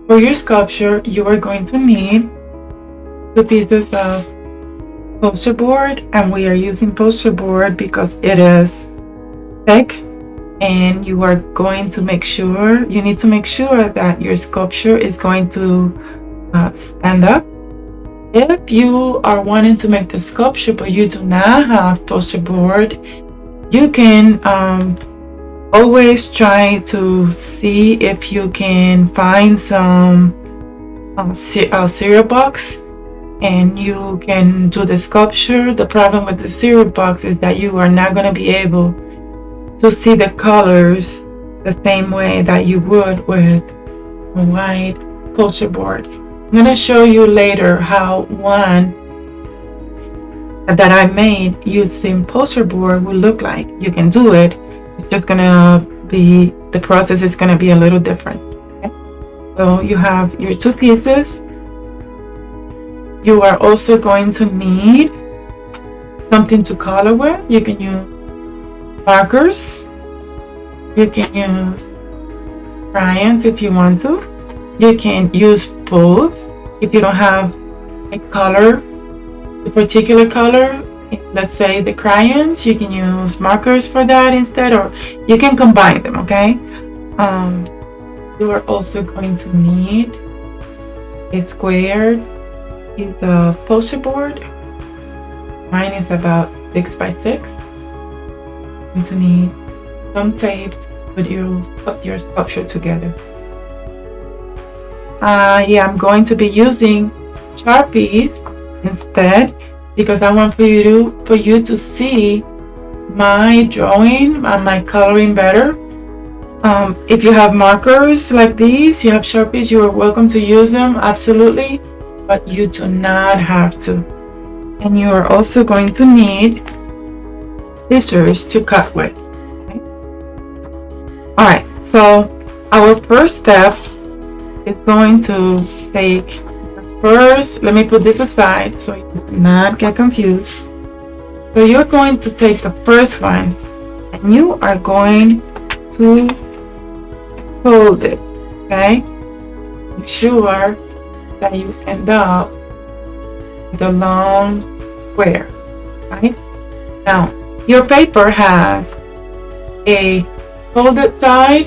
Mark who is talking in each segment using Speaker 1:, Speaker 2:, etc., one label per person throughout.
Speaker 1: For your sculpture, you are going to need 2 pieces of poster board, and we are using poster board because it is thick, and you are going to make sure, you need to make sure that your sculpture is going to stand up. If you are wanting to make the sculpture but you do not have poster board, you can always try to see if you can find some cereal box and you can do the sculpture. The problem with the cereal box is that you are not going to be able to see the colors the same way that you would with a white poster board. I'm going to show you later how one that I made using poster board will look like. You can do it. It's just gonna be, the process is gonna be a little different. Okay? So you have your 2 pieces. You are also going to need something to color with. You can use markers. You can use crayons if you want to. You can use both. If you don't have a color, a particular color, let's say the crayons, you can use markers for that instead, or you can combine them, okay? You are also going to need a square piece of poster board. Mine is about 6 by 6. You're going to need some tape to put your sculpture together. I'm going to be using Sharpies instead because I want for you to see my drawing and my coloring better. If you have markers like these, you have Sharpies, you are welcome to use them, absolutely, but you do not have to. And you are also going to need scissors to cut with. Okay? Alright, so our first step is going to take, first, let me put this aside so you do not get confused. So you're going to take the first one and you are going to fold it, okay? Make sure that you end up with a long square, right? Now, your paper has a folded side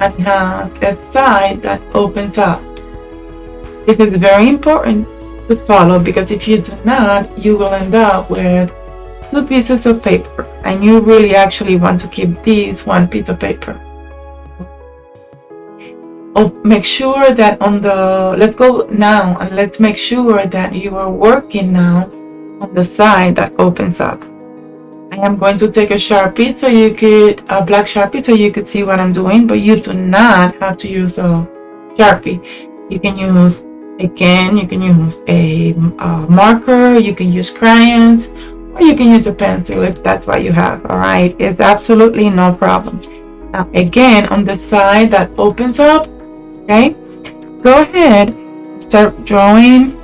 Speaker 1: and has a side that opens up. This is very important to follow because if you do not, you will end up with 2 pieces of paper and you really actually want to keep these 1 piece of paper. Make sure that on the, let's go now and let's make sure that you are working now on the side that opens up. I am going to take a Sharpie so you could, a black Sharpie so you could see what I'm doing, but you do not have to use a Sharpie. You can use, again, you can use a marker, you can use crayons, or you can use a pencil if that's what you have, all right? It's absolutely no problem. Now, again, on the side that opens up, okay, go ahead, start drawing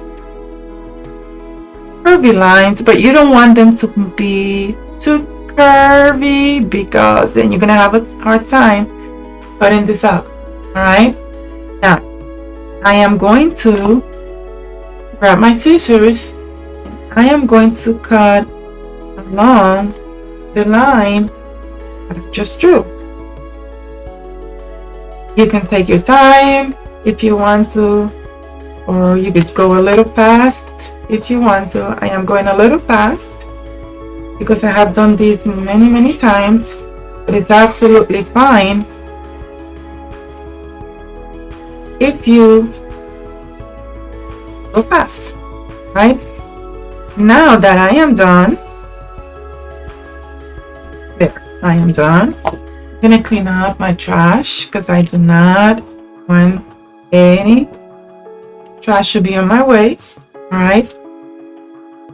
Speaker 1: curvy lines, but you don't want them to be too curvy because then you're gonna have a hard time cutting this up. All right, now I am going to grab my scissors and I am going to cut along the line that I just drew. You can take your time if you want to, or you could go a little fast if you want to. I am going a little fast because I have done these many times, but it's absolutely fine if you go fast, right? Now that I am done, there, I am done. I'm gonna clean up my trash because I do not want any trash to be on my way. All right,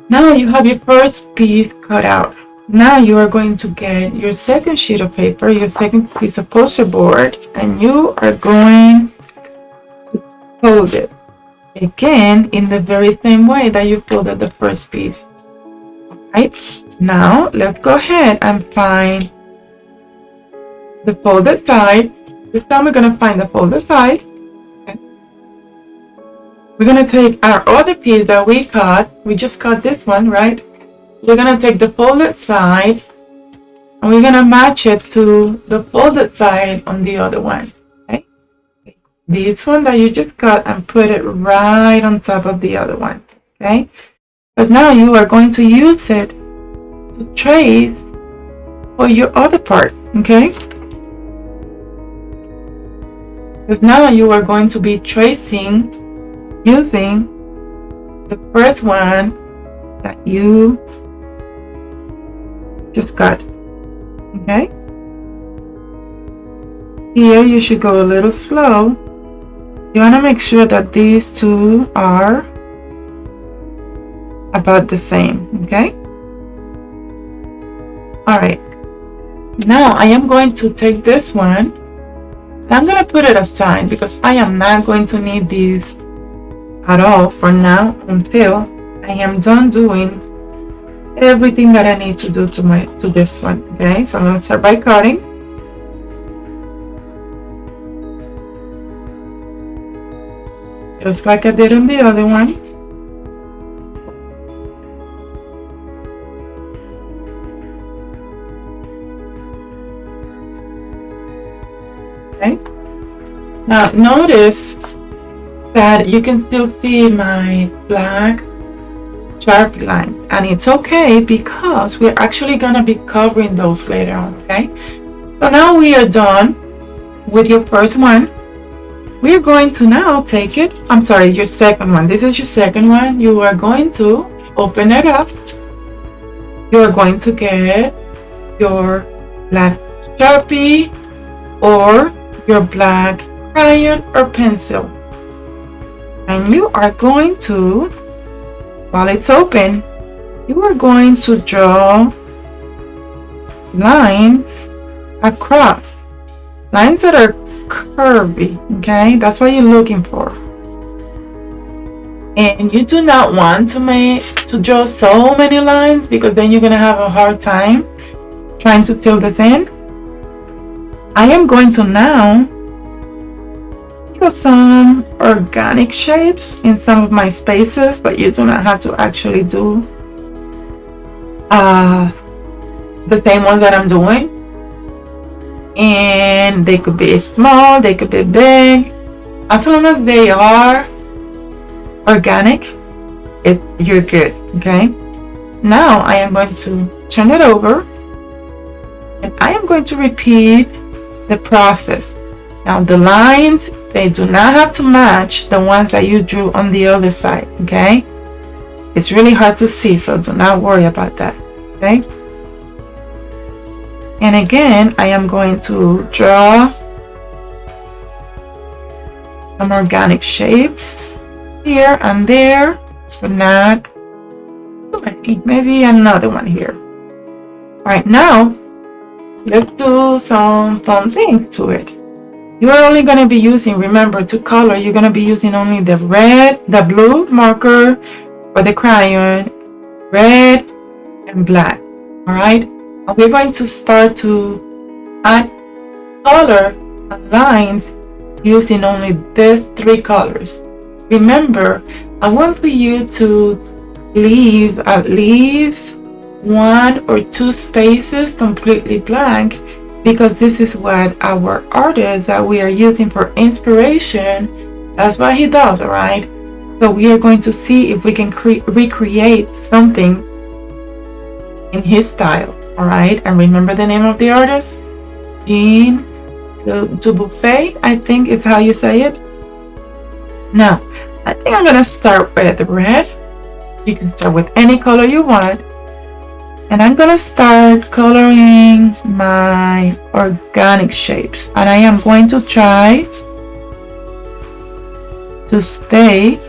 Speaker 1: now you have your first piece cut out. Now you are going to get your second sheet of paper, your second piece of poster board, and you are going to fold it again in the very same way that you folded the first piece. All right, now let's go ahead and find the folded side. This time we're going to find the folded side. Okay. we're gonna take our other piece that we cut. We just cut this one, right? We're gonna take the folded side and we're gonna match it to the folded side on the other one. Okay? This one that you just cut and put it right on top of the other one. Okay? Because now you are going to use it to trace for your other part. Okay? Because now you are going to be tracing using the first one that you just cut. Okay? Here you should go a little slow. You want to make sure that these two are about the same. Okay? Alright. Now I am going to take this one. I'm going to put it aside because I am not going to need these at all for now until I am done doing everything that I need to do to this one. Okay, so I'm going to start by cutting. Just like I did on the other one. Okay. Now notice that you can still see my black sharp lines, and it's okay because we're actually going to be covering those later on. Okay, so now we are done with your first one. We're going to now take it, I'm sorry, your second one. This is your second one. You are going to open it up. You are going to get your black Sharpie or your black crayon or pencil, and you are going to, while it's open, you are going to draw lines across, lines that are curvy. Okay, that's what you're looking for. And you do not want to draw so many lines because then you're gonna have a hard time trying to fill this in. I am going to now draw some organic shapes in some of my spaces, but you do not have to actually do the same ones that I'm doing. And they could be small, they could be big. As long as they are organic, you're good. Okay, now I am going to turn it over and I am going to repeat the process. Now the lines, they do not have to match the ones that you drew on the other side. Okay, it's really hard to see, so do not worry about that. Okay, and again I am going to draw some organic shapes here and there, but not too many. Maybe another one here. All right, now let's do some fun things to it. You are only going to be using, remember, to color, you're going to be using only the blue marker for the crayon, red and black. All right, and we're going to start to add color and lines using only these three colors. Remember, I want for you to leave at least 1 or 2 spaces completely blank, because this is what our artist that we are using for inspiration, that's what he does. All right, so we are going to see if we can recreate something in his style. All right, and remember the name of the artist, Jean DuBuffet, I think is how you say it. Now I think I'm gonna start with red. You can start with any color you want. And I'm gonna start coloring my organic shapes, and I am going to try to stay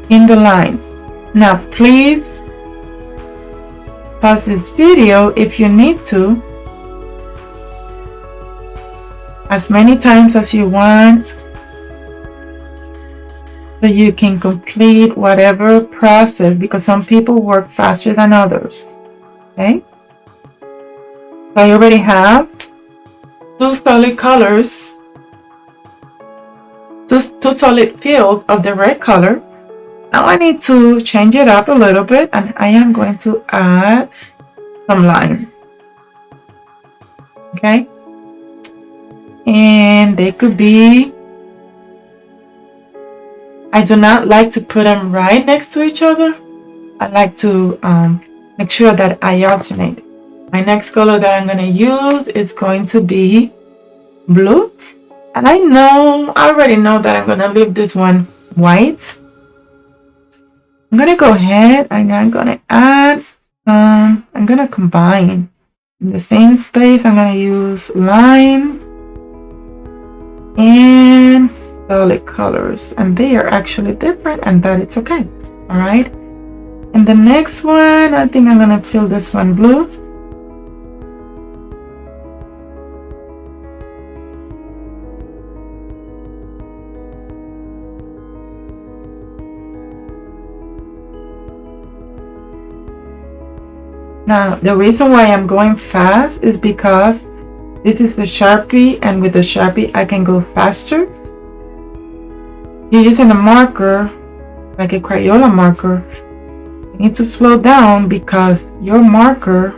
Speaker 1: in the lines. Now please pause this video if you need to, as many times as you want, so you can complete whatever process, because some people work faster than others. Okay, so I already have 2 solid colors two solid fills of the red color. Now I need to change it up a little bit, and I am going to add some lime. Okay, and they could be, I do not like to put them right next to each other. I like to make sure that I alternate. My next color that I'm going to use is going to be blue. And I already know that I'm going to leave this one white. I'm going to go ahead and I'm going to add some, I'm going to combine in the same space. I'm going to use lines and solid colors, and they are actually different, and that it's okay. All right. And the next one, I think I'm going to fill this one blue. Now, the reason why I'm going fast is because this is the Sharpie, and with the Sharpie, I can go faster. You're using a marker, like a Crayola marker. You need to slow down because your marker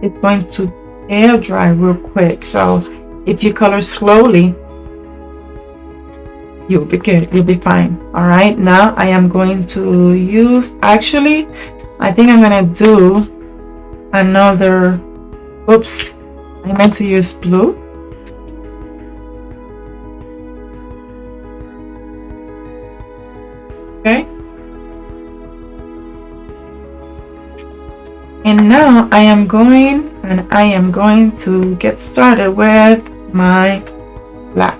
Speaker 1: is going to air dry real quick. So if you color slowly, you'll be good. You'll be fine. All right. Now I am going to use, actually, I think I'm going to do another, oops, I meant to use blue. Okay. And now I am going to get started with my black.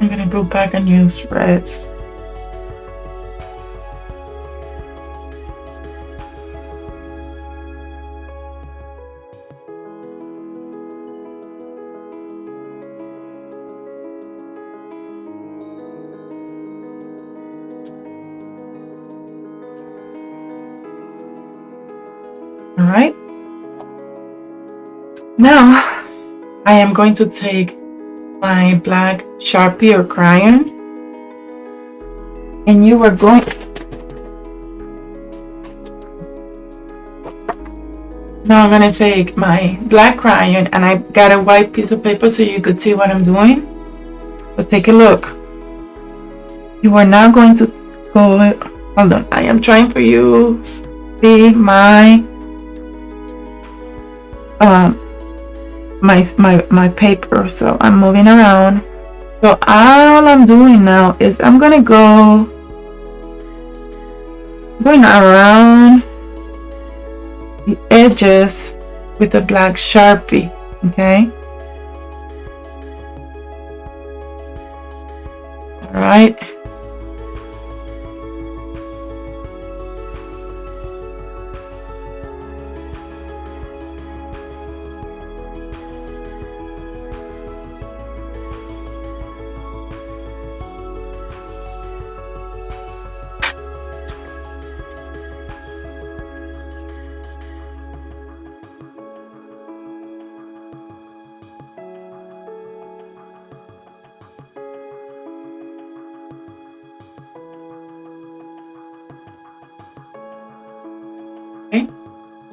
Speaker 1: I'm gonna go back and use red. All right. Now I am going to take my black Sharpie or crayon, and you are going, now I'm going to take my black crayon, and I got a white piece of paper so you could see what I'm doing. So take a look. You are now going to go, hold on, I am trying for you see my my paper, so I'm moving around. So all I'm doing now is I'm gonna going around the edges with a black Sharpie. Okay, all right.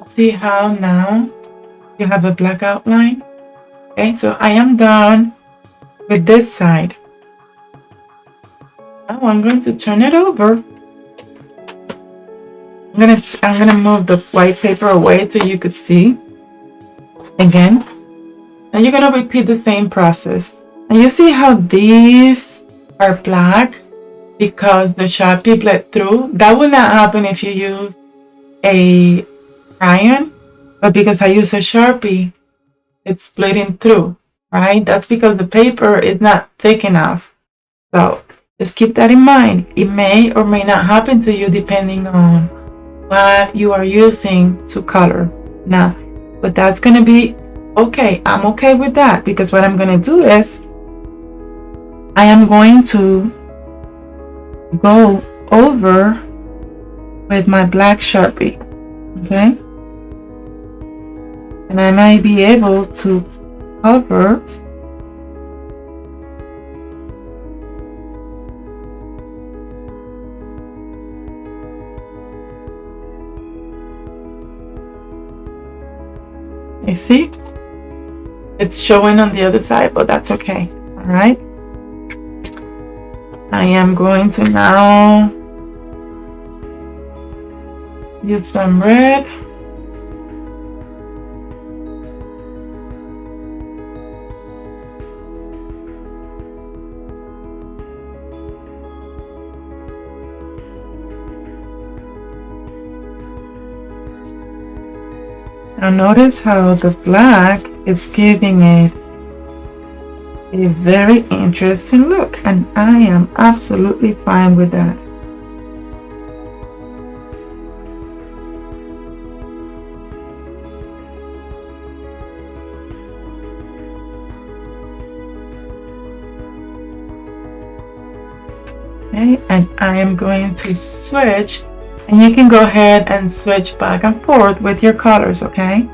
Speaker 1: See how now you have a black outline? Okay, so I am done with this side. Now I'm going to turn it over. I'm gonna move the white paper away so you could see again. And you're gonna repeat the same process. And you see how these are black because the Sharpie bled through? That will not happen if you use a crayon, but because I use a Sharpie, it's splitting through, right? That's because the paper is not thick enough. So just keep that in mind. It may or may not happen to you depending on what you are using to color now, but that's gonna be okay. I'm okay with that because what I'm gonna do is I am going to go over with my black Sharpie, okay, and I might be able to cover you see it's showing on the other side, but that's okay. All right, I am going to now use some red. Now notice how the black is giving it a very interesting look, and I am absolutely fine with that. Okay, and I am going to switch, and you can go ahead and switch back and forth with your colors, okay?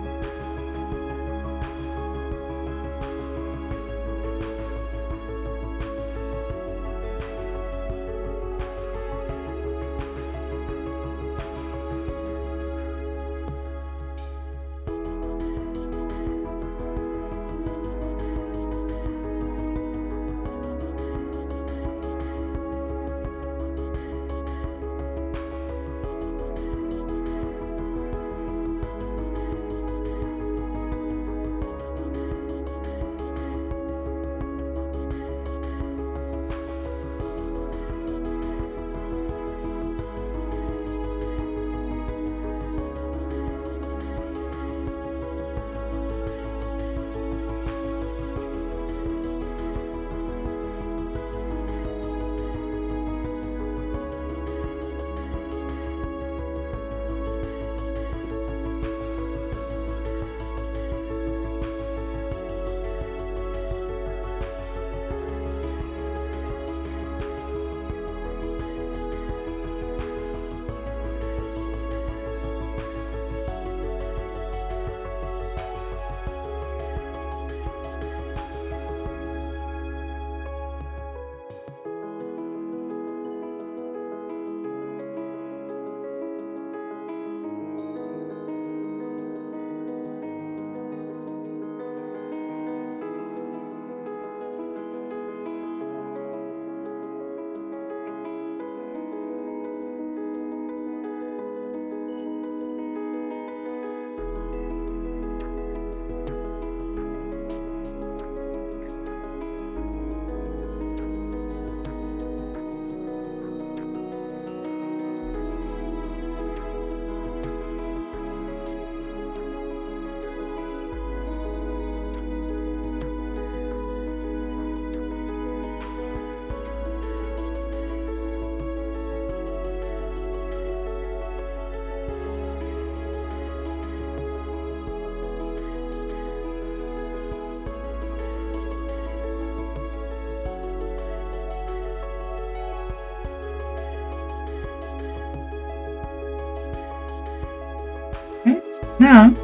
Speaker 1: Now,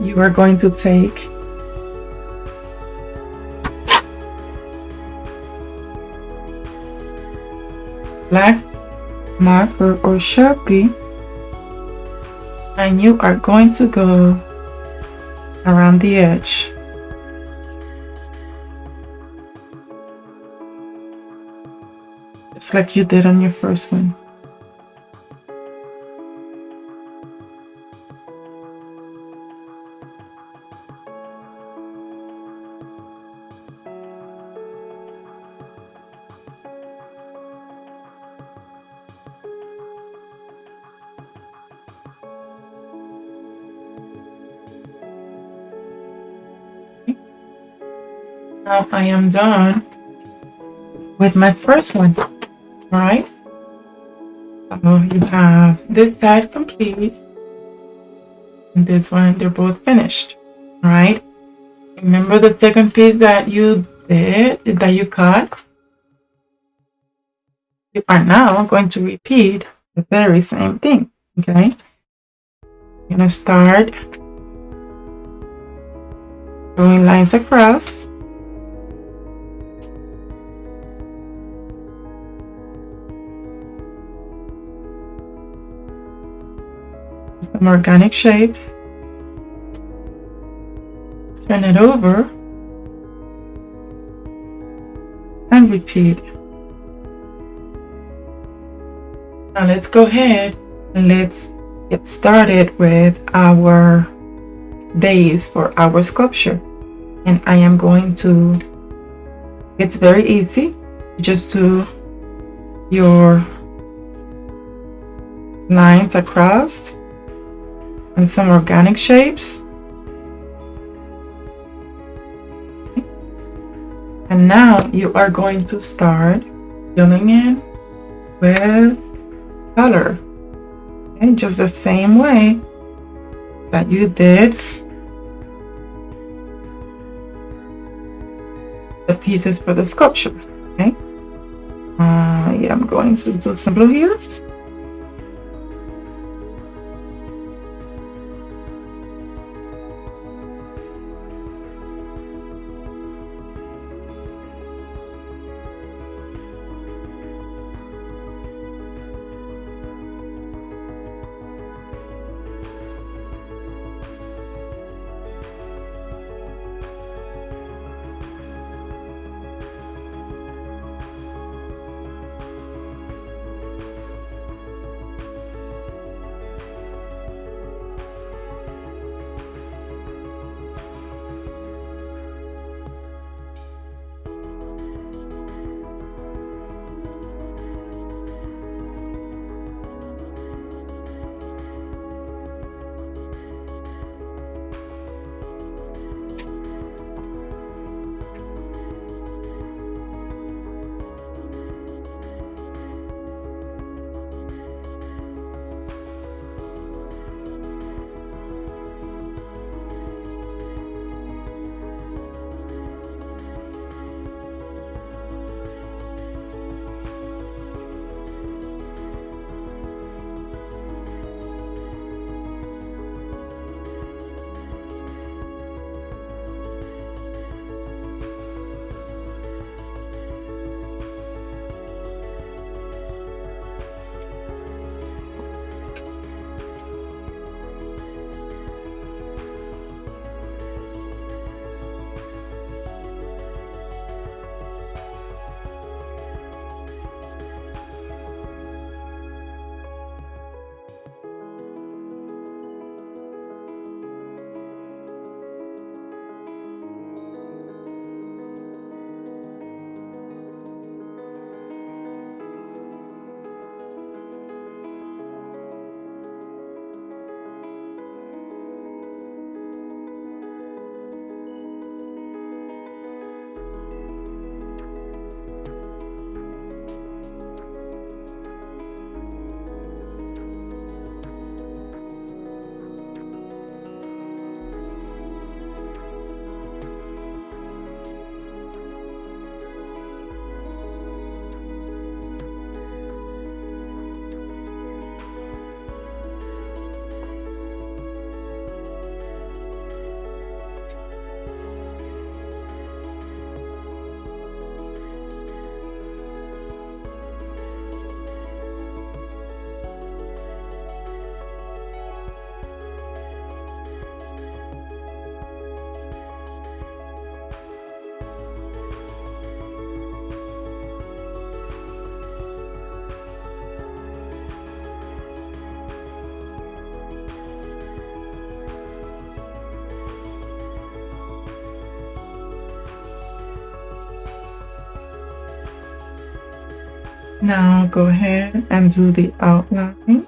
Speaker 1: you are going to take black marker or Sharpie, And you are going to go around the edge. Just like you did on your first one. Now I am done with my first one. All right. So you have this side complete, and this one, they're both finished. All right. Remember the second piece that you cut? You are now going to repeat the very same thing. Okay. You're gonna start drawing lines across. Some organic shapes. Turn it over and repeat. Now let's go ahead and let's get started with our base for our sculpture. And I am going to, it's very easy. Just do your lines across and some organic shapes. And now you are going to start filling in with color. Okay, just the same way that you did the pieces for the sculpture. Okay. Yeah, I'm going to do some blue here. Now go ahead and do the outline.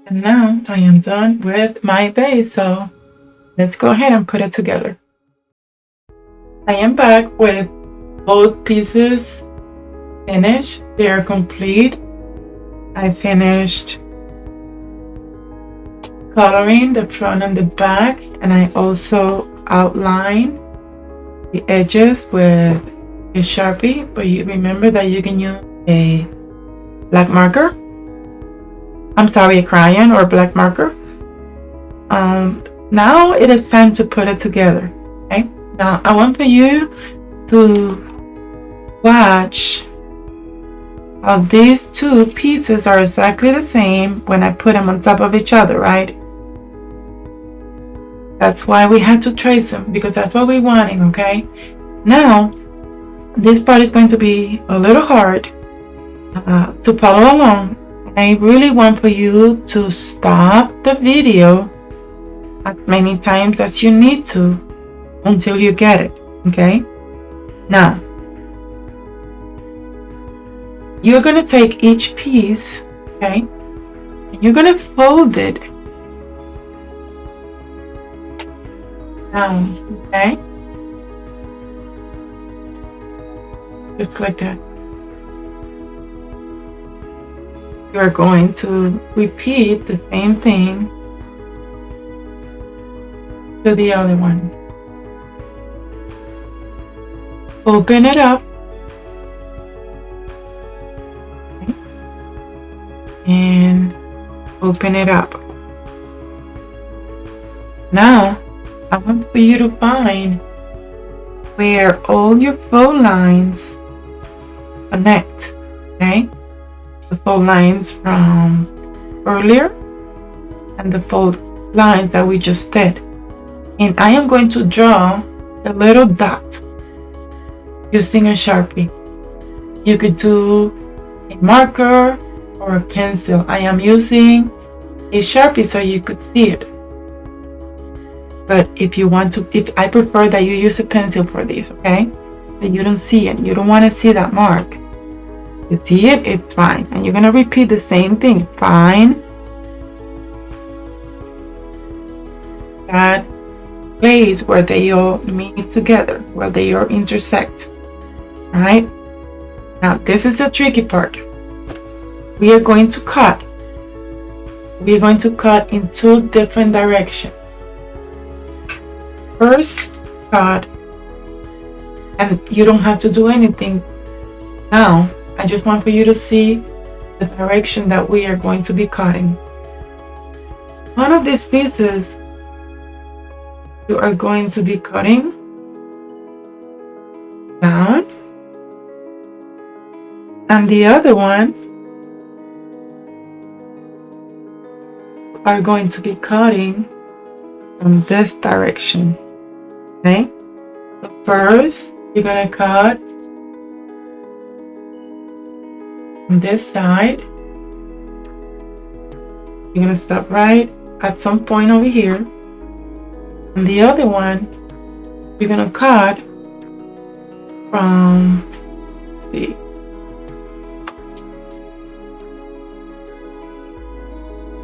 Speaker 1: And now I am done with my base, so let's go ahead and put it together. I am back with both pieces finished. They are complete. I finished coloring the front and the back, and I also outlined the edges with a Sharpie, but you remember that you can use a black marker. I'm sorry, a crayon or black marker. Now it is time to put it together. Okay. Now I want for you to watch how these two pieces are exactly the same when I put them on top of each other, right? That's why we had to trace them, because that's what we're wanting, okay? Now, this part is going to be a little hard to follow along. I really want for you to stop the video as many times as you need to until you get it, okay? Now, you're going to take each piece, okay? And you're going to fold it down, okay? Just like that. You are going to repeat the same thing to the other one. Open it up. Okay. And open it up. Now, I want for you to find where all your fold lines connect, okay? The fold lines from earlier and the fold lines that we just did. And I am going to draw a little dot using a Sharpie. You could do a marker or a pencil. I am using a Sharpie so you could see it. But if you want to, I prefer that you use a pencil for this, okay? But you don't see it. You don't want to see that mark. You see it, it's fine. And you're going to repeat the same thing. Find that place where they all meet together, where they all intersect. All right? Now, this is the tricky part. We are going to cut. We are going to cut in two different directions. First, cut. And you don't have to do anything now. I just want for you to see the direction that we are going to be cutting. One of these pieces you are going to be cutting down, and the other one are going to be cutting from this direction. Okay? So first, you're gonna cut on this side. You're gonna stop right at some point over here. And the other one, we're gonna cut from, let's see,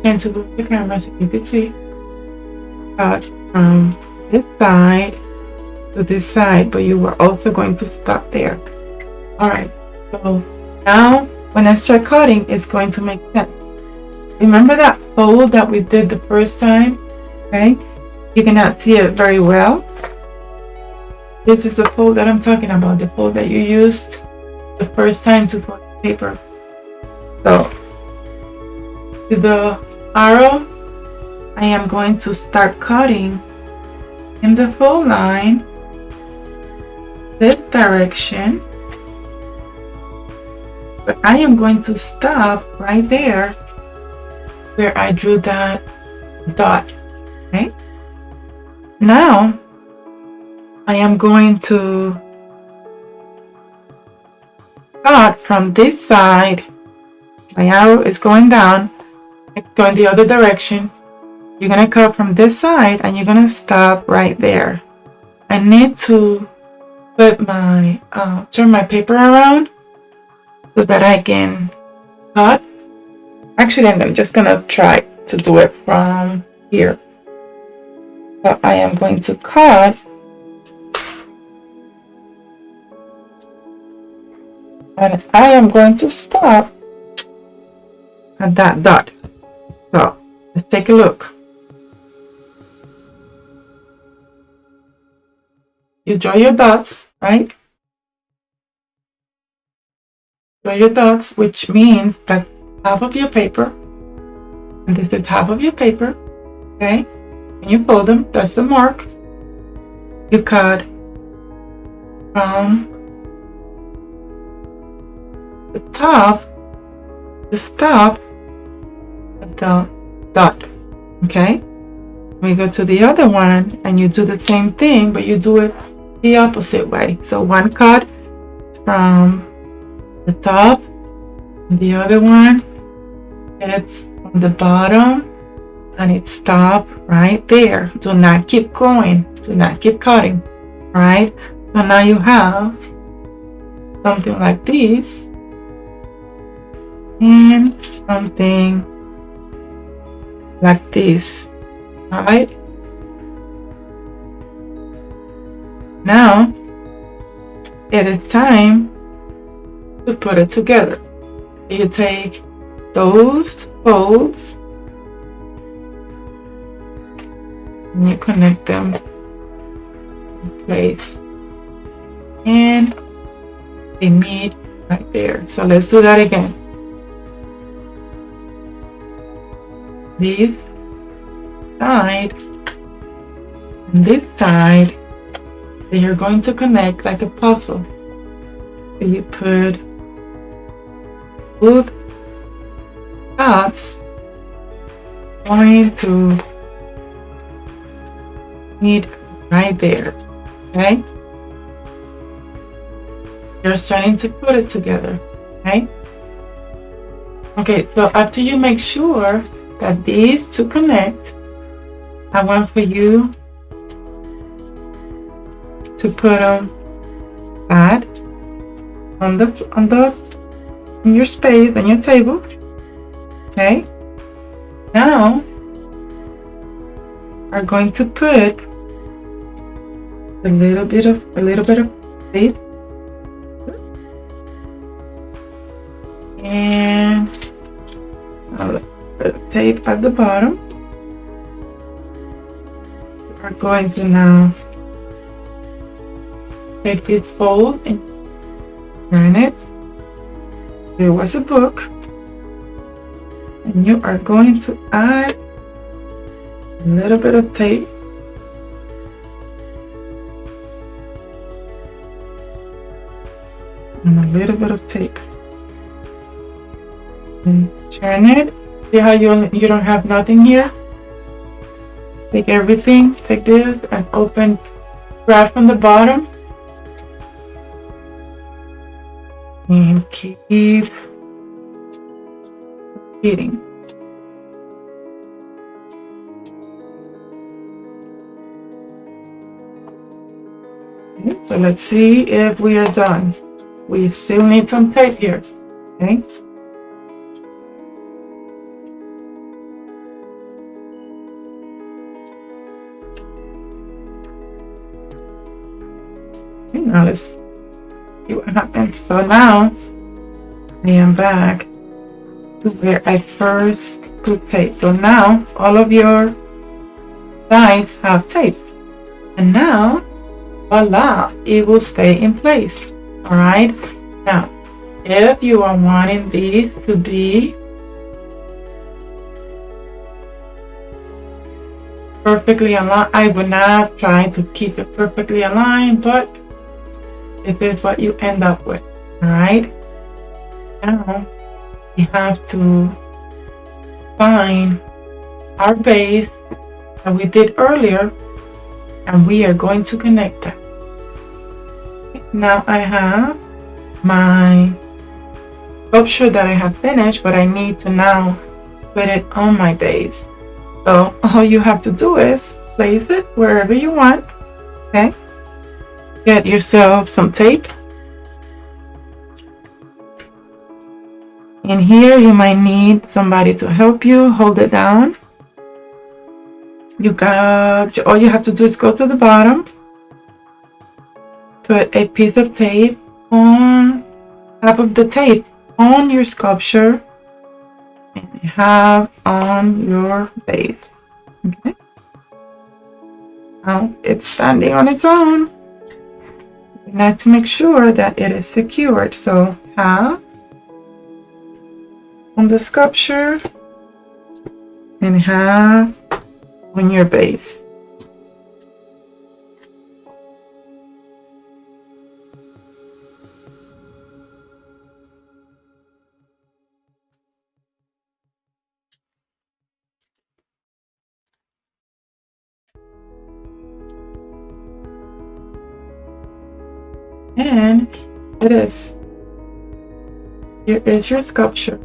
Speaker 1: and to move the camera so you could see. Cut from this side to this side, but you were also going to stop there. Alright, so now when I start cutting, it's going to make sense. Remember that fold that we did the first time? Okay, you cannot see it very well. This is the fold that I'm talking about, the fold that you used the first time to fold the paper. So, with the arrow, I am going to start cutting in the fold line this direction, but I am going to stop right there where I drew that dot. Okay, now I am going to cut from this side. My arrow is going down, going the other direction. You're gonna cut from this side and you're gonna stop right there. I need to put my turn my paper around so that I can cut. Actually, I'm just gonna try to do it from here. So I am going to cut, and I am going to stop at that dot. So let's take a look. You draw your dots, right? Draw your dots, which means that half of your paper, and this is half of your paper, okay? And you fold them, that's the mark. You cut from the top to stop at the dot, okay? We go to the other one and you do the same thing, but you do it the opposite way. So one cut from the top, and the other one it's from the bottom, and it stops right there. Do not keep going, do not keep cutting. All right, so now you have something like this and something like this. All right, now it is time to put it together. You take those folds and you connect them in place, and they meet right there. So let's do that again. This side and this side, that you're going to connect like a puzzle. So you put both dots going to meet right there. Okay, you're starting to put it together. Okay, so after you make sure that these two connect, I want for you to put that in your space on your table. Okay, now are going to put a little bit of tape and a little bit of tape at the bottom. We're going to now take this fold and turn it. There was a book, and you are going to add a little bit of tape and a little bit of tape, and turn it. See how you don't have nothing here? Take everything, take this and open, grab from the bottom and keep repeating. Okay, so let's see if we are done. We still need some tape here. Okay. Okay, now let's see what happens. So now I am back to where I first put tape. So now all of your sides have tape, and now voila, it will stay in place. All right, now if you are wanting these to be perfectly aligned. I would not try to keep it perfectly aligned, but this is what you end up with. All right. Now we have to find our base that we did earlier, and we are going to connect that. Now I have my sculpture that I have finished, but I need to now put it on my base. So all you have to do is place it wherever you want. Okay. Get yourself some tape. And here you might need somebody to help you hold it down. All you have to do is go to the bottom, put a piece of tape on top of the tape on your sculpture, and you have on your base. Okay. Now it's standing on its own. You need to make sure that it is secured. So have on the sculpture and have on your base. And it is. Here is your sculpture.